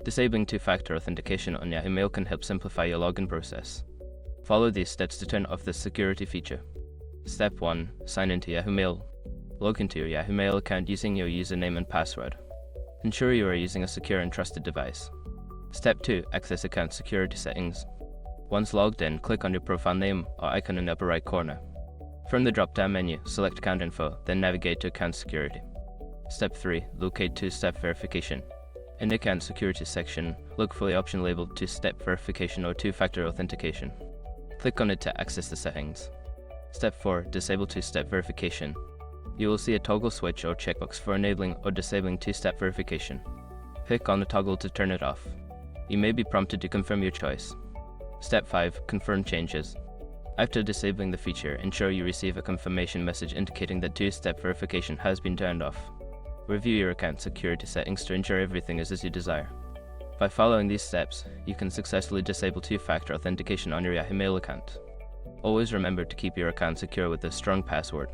Disabling two-factor authentication on Yahoo Mail can help simplify your login process. Follow these steps to turn off this security feature. Step 1. Sign into Yahoo Mail. Log into your Yahoo Mail account using your username and password. Ensure you are using a secure and trusted device. Step 2. Access account security settings. Once logged in, click on your profile name or icon in the upper right corner. From the drop-down menu, select Account Info, then navigate to Account Security. Step 3. Locate two-step verification. In the Account Security section, look for the option labeled Two-Step Verification or Two-Factor Authentication. Click on it to access the settings. Step 4. Disable two-step verification. You will see a toggle switch or checkbox for enabling or disabling two-step verification. Click on the toggle to turn it off. You may be prompted to confirm your choice. Step 5. Confirm changes. After disabling the feature, ensure you receive a confirmation message indicating that two-step verification has been turned off. Review your account security settings to ensure everything is as you desire. By following these steps, you can successfully disable two-factor authentication on your Yahoo Mail account. Always remember to keep your account secure with a strong password.